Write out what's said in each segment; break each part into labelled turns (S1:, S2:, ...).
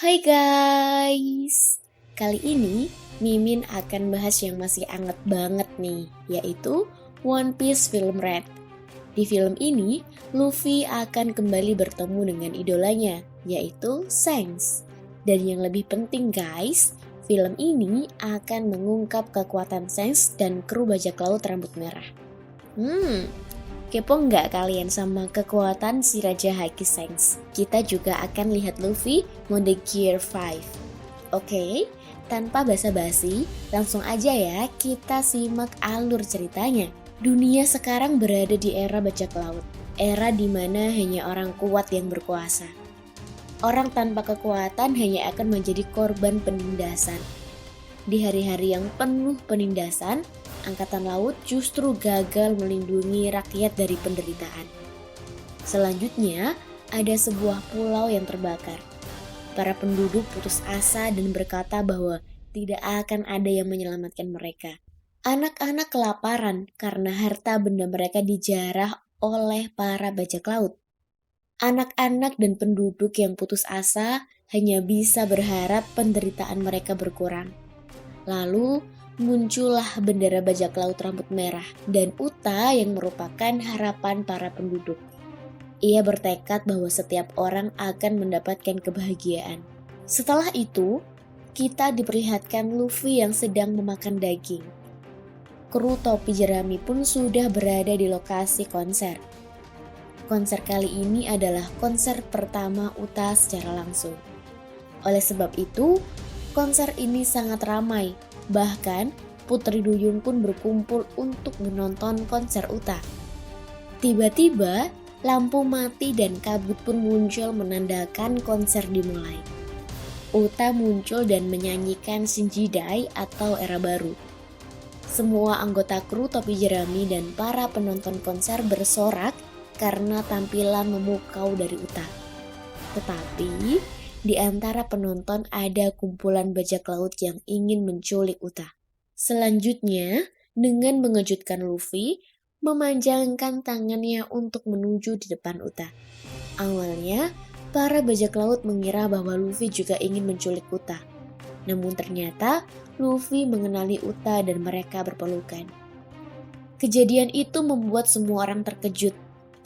S1: Hai guys, kali ini Mimin akan bahas yang masih anget banget nih, yaitu One Piece Film Red. Di film ini, Luffy akan kembali bertemu dengan idolanya, yaitu Shanks. Dan yang lebih penting guys, film ini akan mengungkap kekuatan Shanks dan kru bajak laut rambut merah. Kepo nggak kalian sama kekuatan si Raja Haki Shanks? Kita juga akan lihat Luffy mode Gear 5. Oke, tanpa basa-basi, langsung aja ya kita simak alur ceritanya. Dunia sekarang berada di era bajak laut. Era di mana hanya orang kuat yang berkuasa. Orang tanpa kekuatan hanya akan menjadi korban penindasan. Di hari-hari yang penuh penindasan, Angkatan Laut justru gagal melindungi rakyat dari penderitaan. Selanjutnya, ada sebuah pulau yang terbakar. Para penduduk putus asa dan berkata bahwa tidak akan ada yang menyelamatkan mereka. Anak-anak kelaparan karena harta benda mereka dijarah oleh para bajak laut. Anak-anak dan penduduk yang putus asa hanya bisa berharap penderitaan mereka berkurang. Lalu, muncullah bendera bajak laut rambut merah dan Uta yang merupakan harapan para penduduk. Ia bertekad bahwa setiap orang akan mendapatkan kebahagiaan. Setelah itu, kita diperlihatkan Luffy yang sedang memakan daging. Kru topi jerami pun sudah berada di lokasi konser. Konser kali ini adalah konser pertama Uta secara langsung. Oleh sebab itu, konser ini sangat ramai. Bahkan, Putri Duyung pun berkumpul untuk menonton konser Uta. Tiba-tiba, lampu mati dan kabut pun muncul menandakan konser dimulai. Uta muncul dan menyanyikan Shinjidai atau era baru. Semua anggota kru topi jerami dan para penonton konser bersorak karena tampilan memukau dari Uta. Tetapi, di antara penonton ada kumpulan bajak laut yang ingin menculik Uta. Selanjutnya, dengan mengejutkan Luffy, memanjangkan tangannya untuk menuju di depan Uta. Awalnya, para bajak laut mengira bahwa Luffy juga ingin menculik Uta. Namun ternyata, Luffy mengenali Uta dan mereka berpelukan. Kejadian itu membuat semua orang terkejut.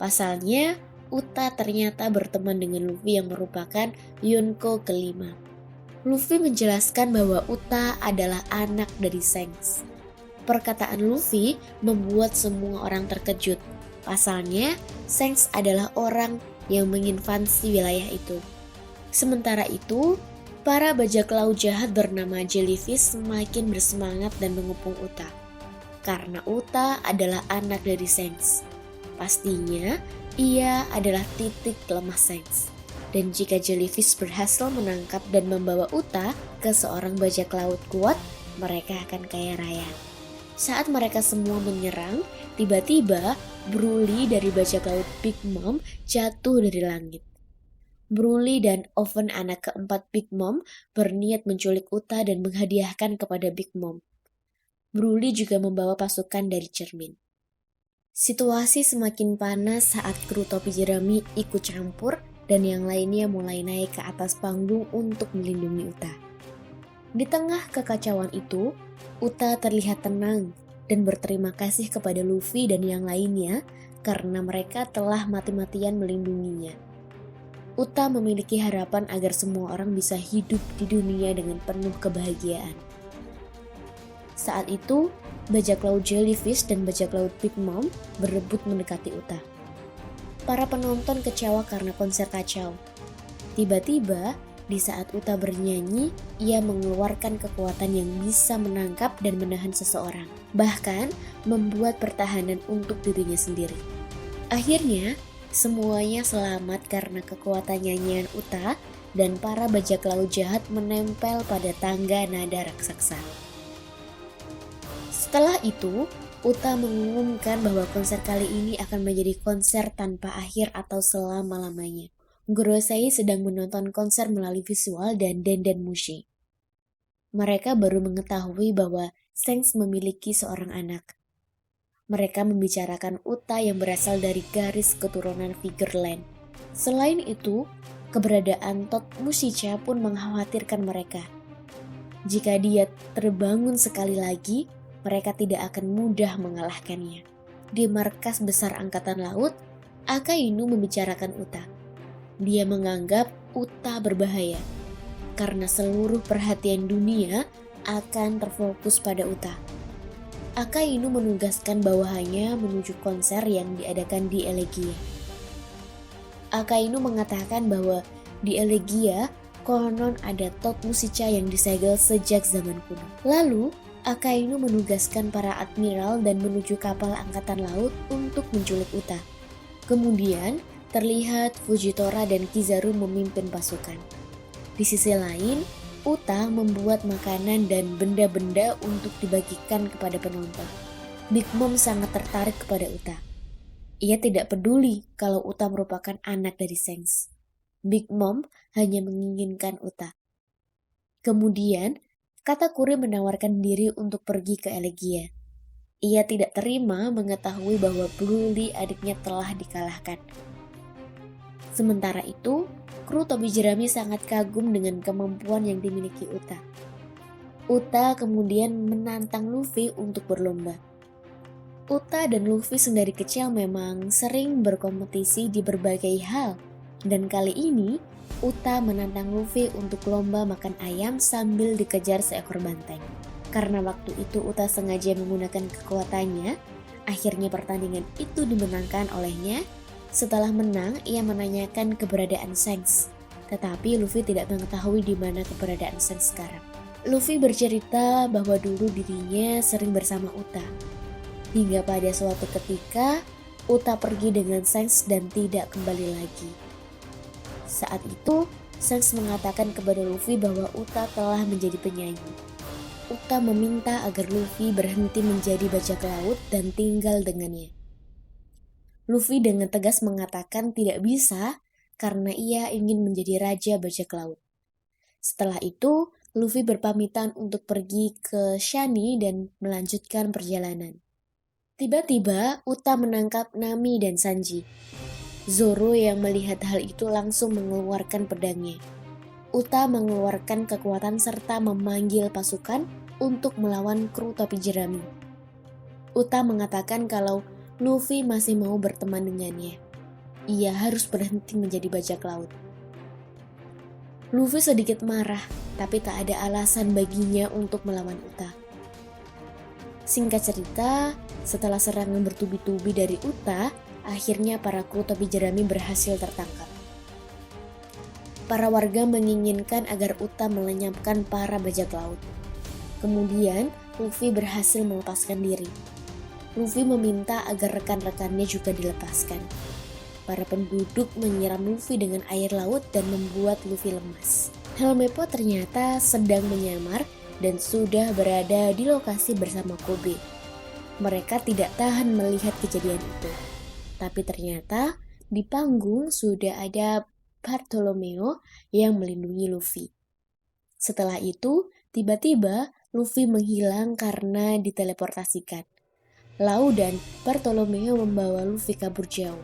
S1: Pasalnya, Uta ternyata berteman dengan Luffy yang merupakan Yonko kelima. Luffy menjelaskan bahwa Uta adalah anak dari Shanks. Perkataan Luffy membuat semua orang terkejut. Pasalnya, Shanks adalah orang yang menginvasi wilayah itu. Sementara itu, para bajak laut jahat bernama Jellyfish semakin bersemangat dan mengepung Uta. Karena Uta adalah anak dari Shanks. Pastinya, ia adalah titik lemah Shanks. Dan jika Jellyfish berhasil menangkap dan membawa Uta ke seorang bajak laut kuat, mereka akan kaya raya. Saat mereka semua menyerang, tiba-tiba Broly dari bajak laut Big Mom jatuh dari langit. Broly dan Oven anak keempat Big Mom berniat menculik Uta dan menghadiahkan kepada Big Mom. Broly juga membawa pasukan dari cermin. Situasi semakin panas saat kru topi jerami ikut campur dan yang lainnya mulai naik ke atas panggung untuk melindungi Uta. Di tengah kekacauan itu, Uta terlihat tenang dan berterima kasih kepada Luffy dan yang lainnya karena mereka telah mati-matian melindunginya. Uta memiliki harapan agar semua orang bisa hidup di dunia dengan penuh kebahagiaan. Saat itu, bajak laut Jellyfish dan bajak laut Big Mom berebut mendekati Uta. Para penonton kecewa karena konser kacau. Tiba-tiba, di saat Uta bernyanyi, ia mengeluarkan kekuatan yang bisa menangkap dan menahan seseorang. Bahkan, membuat pertahanan untuk dirinya sendiri. Akhirnya, semuanya selamat karena kekuatan nyanyian Uta dan para bajak laut jahat menempel pada tangga nada raksasa. Setelah itu, Uta mengumumkan bahwa konser kali ini akan menjadi konser tanpa akhir atau selama-lamanya. Gorosei sedang menonton konser melalui visual dan Denden Mushi. Mereka baru mengetahui bahwa Shanks memiliki seorang anak. Mereka membicarakan Uta yang berasal dari garis keturunan Figureland. Selain itu, Keberadaan Tot Mushicha pun mengkhawatirkan mereka. Jika dia terbangun sekali lagi, mereka tidak akan mudah mengalahkannya. Di markas besar Angkatan Laut, Akainu membicarakan Uta. Dia menganggap Uta berbahaya, karena seluruh perhatian dunia akan terfokus pada Uta. Akainu menugaskan bawahannya menuju konser yang diadakan di Elegia. Akainu mengatakan bahwa di Elegia konon ada Tot Mushicha yang disegel sejak zaman kuno. Lalu, Akainu menugaskan para admiral dan menuju kapal angkatan laut untuk menculik Uta. Kemudian, terlihat Fujitora dan Kizaru memimpin pasukan. Di sisi lain, Uta membuat makanan dan benda-benda untuk dibagikan kepada penonton. Big Mom sangat tertarik kepada Uta. Ia tidak peduli kalau Uta merupakan anak dari Shanks. Big Mom hanya menginginkan Uta. Kemudian, Katakuri menawarkan diri untuk pergi ke Elegia. Ia tidak terima mengetahui bahwa Broly adiknya telah dikalahkan. Sementara itu, kru topi jerami sangat kagum dengan kemampuan yang dimiliki Uta. Uta kemudian menantang Luffy untuk berlomba. Uta dan Luffy sedari kecil memang sering berkompetisi di berbagai hal, dan kali ini Uta menantang Luffy untuk lomba makan ayam sambil dikejar seekor banteng. Karena waktu itu Uta sengaja menggunakan kekuatannya, akhirnya pertandingan itu dimenangkan olehnya. Setelah menang, ia menanyakan keberadaan Shanks, tetapi Luffy tidak mengetahui di mana keberadaan Shanks sekarang. Luffy bercerita bahwa dulu dirinya sering bersama Uta. Hingga pada suatu ketika, Uta pergi dengan Shanks dan tidak kembali lagi. Saat itu, Shanks mengatakan kepada Luffy bahwa Uta telah menjadi penyanyi. Uta meminta agar Luffy berhenti menjadi bajak laut dan tinggal dengannya. Luffy dengan tegas mengatakan tidak bisa karena ia ingin menjadi raja bajak laut. Setelah itu, Luffy berpamitan untuk pergi ke Shani dan melanjutkan perjalanan. Tiba-tiba, Uta menangkap Nami dan Sanji. Zoro yang melihat hal itu langsung mengeluarkan pedangnya. Uta mengeluarkan kekuatan serta memanggil pasukan untuk melawan kru topi jerami. Uta mengatakan kalau Luffy masih mau berteman dengannya. Ia harus berhenti menjadi bajak laut. Luffy sedikit marah, tapi tak ada alasan baginya untuk melawan Uta. Singkat cerita, setelah serangan bertubi-tubi dari Uta, akhirnya para kru topi jerami berhasil tertangkap. Para warga menginginkan agar Uta melenyapkan para bajak laut. Kemudian, Luffy berhasil melepaskan diri. Luffy meminta agar rekan-rekannya juga dilepaskan. Para penduduk menyiram Luffy dengan air laut dan membuat Luffy lemas. Helmeppo ternyata sedang menyamar dan sudah berada di lokasi bersama Kobe. Mereka tidak tahan melihat kejadian itu. Tapi ternyata di panggung sudah ada Bartolomeo yang melindungi Luffy. Setelah itu, tiba-tiba Luffy menghilang karena diteleportasikan. Lau dan Bartolomeo membawa Luffy kabur jauh.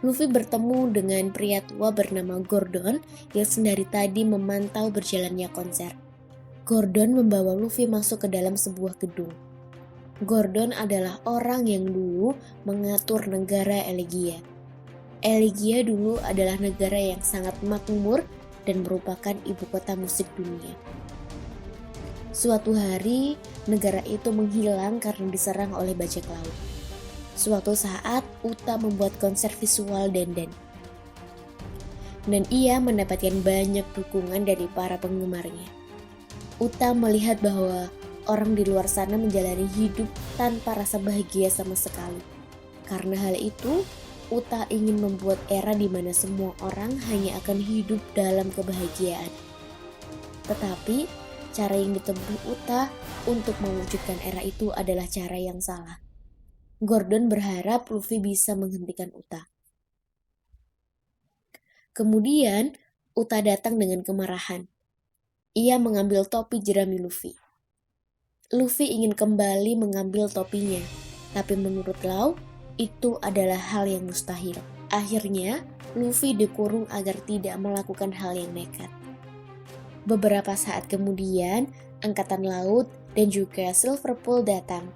S1: Luffy bertemu dengan pria tua bernama Gordon yang sendiri tadi memantau berjalannya konser. Gordon membawa Luffy masuk ke dalam sebuah gedung. Gordon adalah orang yang dulu mengatur negara Elegia. Elegia dulu adalah negara yang sangat makmur dan merupakan ibu kota musik dunia. Suatu hari, negara itu menghilang karena diserang oleh bajak laut. Suatu saat, Uta membuat konser visual Denden. Dan ia mendapatkan banyak dukungan dari para penggemarnya. Uta melihat bahwa orang di luar sana menjalani hidup tanpa rasa bahagia sama sekali. Karena hal itu, Uta ingin membuat era di mana semua orang hanya akan hidup dalam kebahagiaan. Tetapi, cara yang ditempuh Uta untuk mewujudkan era itu adalah cara yang salah. Gordon berharap Luffy bisa menghentikan Uta. Kemudian, Uta datang dengan kemarahan. Ia mengambil topi jerami Luffy. Luffy ingin kembali mengambil topinya, tapi menurut Lau, itu adalah hal yang mustahil. Akhirnya, Luffy dikurung agar tidak melakukan hal yang nekat. Beberapa saat kemudian, Angkatan Laut dan juga Silver Pool datang.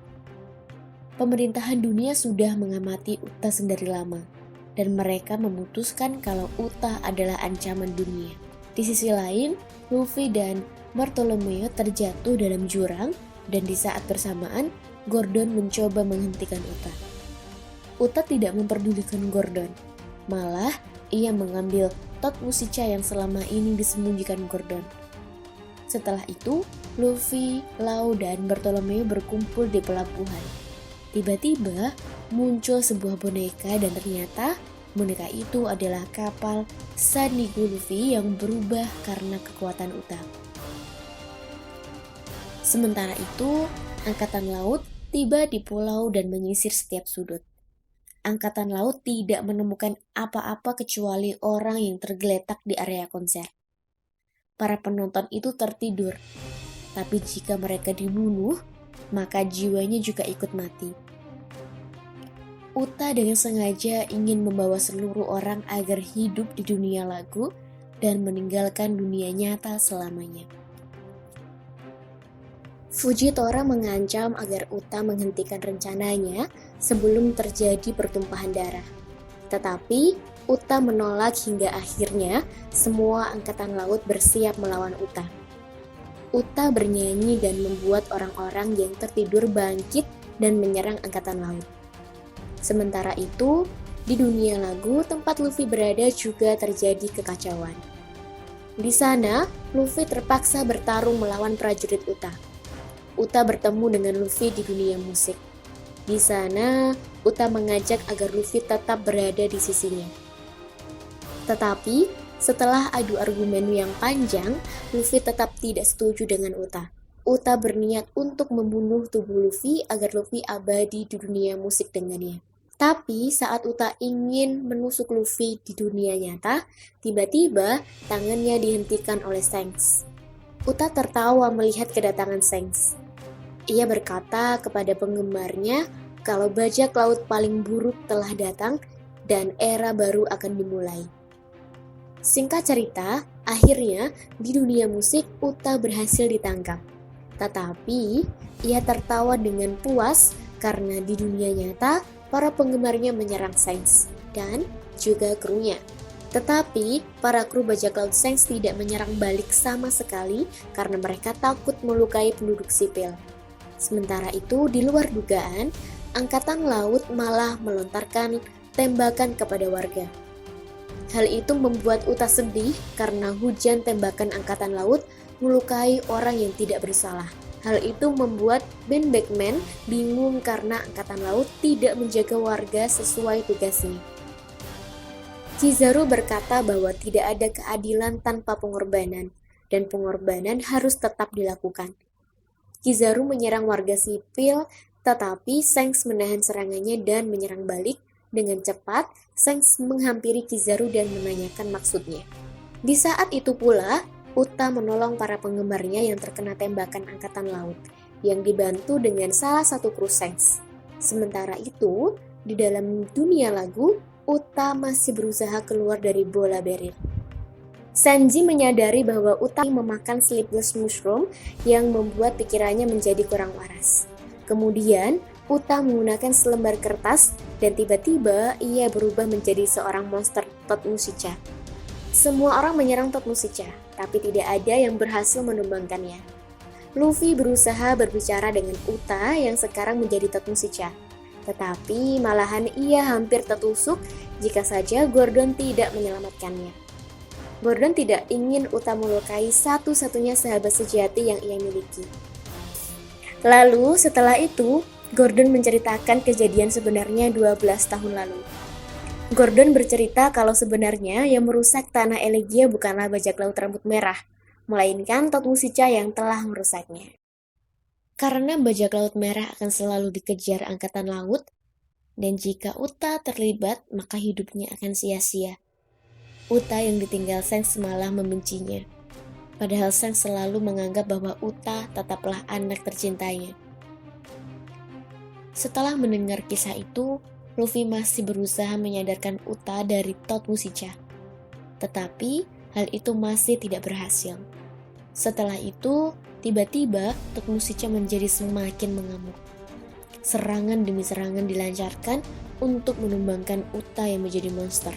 S1: Pemerintahan dunia sudah mengamati Uta sedari lama, dan mereka memutuskan kalau Uta adalah ancaman dunia. Di sisi lain, Luffy dan Bartolomeo terjatuh dalam jurang, dan di saat bersamaan, Gordon mencoba menghentikan Uta. Uta tidak memperdulikan Gordon, malah ia mengambil Tot Musicha yang selama ini disembunyikan Gordon. Setelah itu, Luffy, Lau, dan Bartolomeo berkumpul di pelabuhan. Tiba-tiba muncul sebuah boneka dan ternyata boneka itu adalah kapal Sanriku Luffy yang berubah karena kekuatan Uta. Sementara itu, Angkatan Laut tiba di pulau dan menyisir setiap sudut. Angkatan Laut tidak menemukan apa-apa kecuali orang yang tergeletak di area konser. Para penonton itu tertidur, tapi jika mereka dibunuh, maka jiwanya juga ikut mati. Uta dengan sengaja ingin membawa seluruh orang agar hidup di dunia lagu dan meninggalkan dunia nyata selamanya. Fujitora mengancam agar Uta menghentikan rencananya sebelum terjadi pertumpahan darah. Tetapi Uta menolak hingga akhirnya semua angkatan laut bersiap melawan Uta. Uta bernyanyi dan membuat orang-orang yang tertidur bangkit dan menyerang angkatan laut. Sementara itu, di dunia lagu tempat Luffy berada juga terjadi kekacauan. Di sana, Luffy terpaksa bertarung melawan prajurit Uta. Uta bertemu dengan Luffy di dunia musik. Di sana, Uta mengajak agar Luffy tetap berada di sisinya. Tetapi, setelah adu argumen yang panjang, Luffy tetap tidak setuju dengan Uta. Uta berniat untuk membunuh tubuh Luffy agar Luffy abadi di dunia musik dengannya. Tapi saat Uta ingin menusuk Luffy di dunia nyata, tiba-tiba tangannya dihentikan oleh Shanks. Uta tertawa melihat kedatangan Shanks. Ia berkata kepada penggemarnya kalau bajak laut paling buruk telah datang dan era baru akan dimulai. Singkat cerita, akhirnya di dunia musik Uta berhasil ditangkap. Tetapi ia tertawa dengan puas karena di dunia nyata para penggemarnya menyerang Shanks dan juga krunya. Tetapi para kru bajak laut Shanks tidak menyerang balik sama sekali karena mereka takut melukai penduduk sipil. Sementara itu, di luar dugaan, angkatan laut malah melontarkan tembakan kepada warga. Hal itu membuat Uta sedih karena hujan tembakan angkatan laut melukai orang yang tidak bersalah. Hal itu membuat Ben Beckman bingung karena angkatan laut tidak menjaga warga sesuai tugasnya. Kizaru berkata bahwa tidak ada keadilan tanpa pengorbanan, dan pengorbanan harus tetap dilakukan. Kizaru menyerang warga sipil, tetapi Shanks menahan serangannya dan menyerang balik. Dengan cepat, Shanks menghampiri Kizaru dan menanyakan maksudnya. Di saat itu pula, Uta menolong para penggemarnya yang terkena tembakan angkatan laut, yang dibantu dengan salah satu kru Shanks. Sementara itu, di dalam dunia lagu, Uta masih berusaha keluar dari bola beril. Sanji menyadari bahwa Uta memakan sleepless mushroom yang membuat pikirannya menjadi kurang waras. Kemudian, Uta menggunakan selembar kertas dan tiba-tiba ia berubah menjadi seorang monster Tot Musicha. Semua orang menyerang Tot Musicha, tapi tidak ada yang berhasil menumbangkannya. Luffy berusaha berbicara dengan Uta yang sekarang menjadi Tot Musicha. Tetapi malahan ia hampir tertusuk jika saja Gordon tidak menyelamatkannya. Gordon tidak ingin Uta melukai satu-satunya sahabat sejati yang ia miliki. Lalu setelah itu, Gordon menceritakan kejadian sebenarnya 12 tahun lalu. Gordon bercerita kalau sebenarnya yang merusak tanah Elegia bukanlah bajak laut rambut merah, melainkan Tot Musicha yang telah merusaknya. Karena bajak laut merah akan selalu dikejar angkatan laut, dan jika Uta terlibat, maka hidupnya akan sia-sia. Uta yang ditinggal Shanks malah membencinya. Padahal Shanks selalu menganggap bahwa Uta tetaplah anak tercintanya. Setelah mendengar kisah itu, Luffy masih berusaha menyadarkan Uta dari Tot Musicha. Tetapi hal itu masih tidak berhasil. Setelah itu, tiba-tiba Tot Musicha menjadi semakin mengamuk. Serangan demi serangan dilancarkan untuk menumbangkan Uta yang menjadi monster.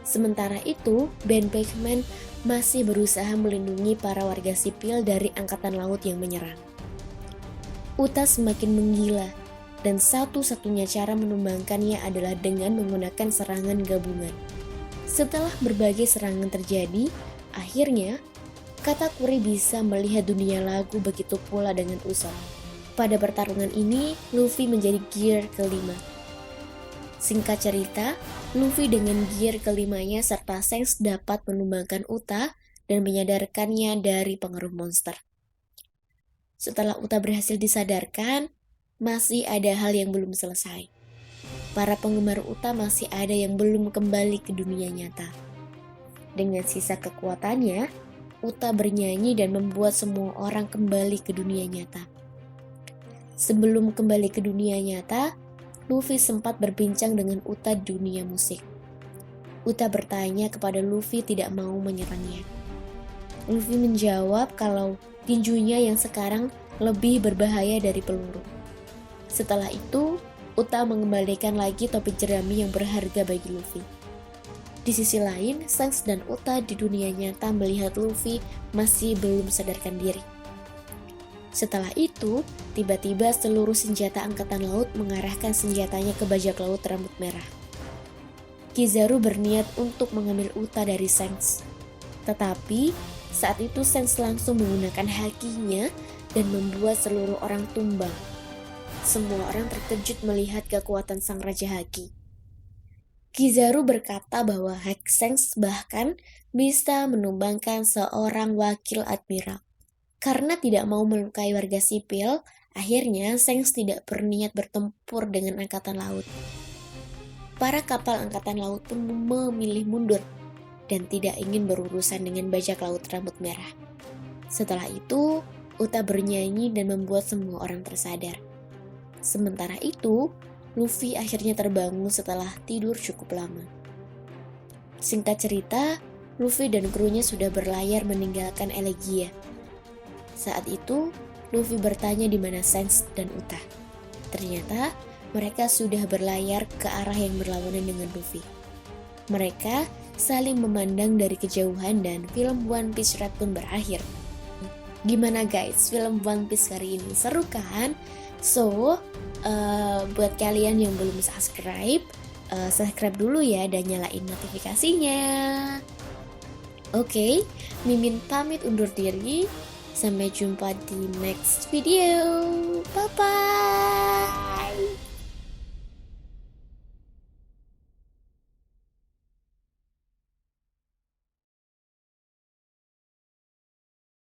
S1: Sementara itu, Ben Beckman masih berusaha melindungi para warga sipil dari angkatan laut yang menyerang. Uta semakin menggila, dan satu-satunya cara menumbangkannya adalah dengan menggunakan serangan gabungan. Setelah berbagai serangan terjadi, akhirnya Katakuri bisa melihat dunia lagu, begitu pula dengan Usopp. Pada pertarungan ini, Luffy menjadi gear kelima. Singkat cerita, Luffy dengan gear kelimanya serta Shanks dapat menumbangkan Uta dan menyadarkannya dari pengaruh monster. Setelah Uta berhasil disadarkan, masih ada hal yang belum selesai. Para penggemar Uta masih ada yang belum kembali ke dunia nyata. Dengan sisa kekuatannya, Uta bernyanyi dan membuat semua orang kembali ke dunia nyata. Sebelum kembali ke dunia nyata, Luffy sempat berbincang dengan Uta di dunia musik. Uta bertanya kepada Luffy tidak mau menyerangnya. Luffy menjawab kalau tinjunya yang sekarang lebih berbahaya dari peluru. Setelah itu, Uta mengembalikan lagi topi jerami yang berharga bagi Luffy. Di sisi lain, Shanks dan Uta di dunia nyata melihat Luffy masih belum sadarkan diri. Setelah itu, tiba-tiba seluruh senjata angkatan laut mengarahkan senjatanya ke bajak laut rambut merah. Kizaru berniat untuk mengambil Uta dari Shanks. Tetapi, saat itu Shanks langsung menggunakan hakinya dan membuat seluruh orang tumbang. Semua orang terkejut melihat kekuatan sang Raja Haki. Kizaru berkata bahwa hak Shanks bahkan bisa menumbangkan seorang wakil admiral. Karena tidak mau melukai warga sipil, akhirnya Shanks tidak berniat bertempur dengan angkatan laut. Para kapal angkatan laut pun memilih mundur dan tidak ingin berurusan dengan bajak laut rambut merah. Setelah itu, Uta bernyanyi dan membuat semua orang tersadar. Sementara itu, Luffy akhirnya terbangun setelah tidur cukup lama. Singkat cerita, Luffy dan krunya sudah berlayar meninggalkan Elegia. Saat itu, Luffy bertanya di mana Shanks dan Uta. Ternyata, mereka sudah berlayar ke arah yang berlawanan dengan Luffy. Mereka saling memandang dari kejauhan dan film One Piece Red pun berakhir. Gimana guys, film One Piece kali ini seru kan? So, buat kalian yang belum subscribe, subscribe dulu ya dan nyalain notifikasinya. Oke, Mimin pamit undur diri. Sampai jumpa di next video. Bye-bye.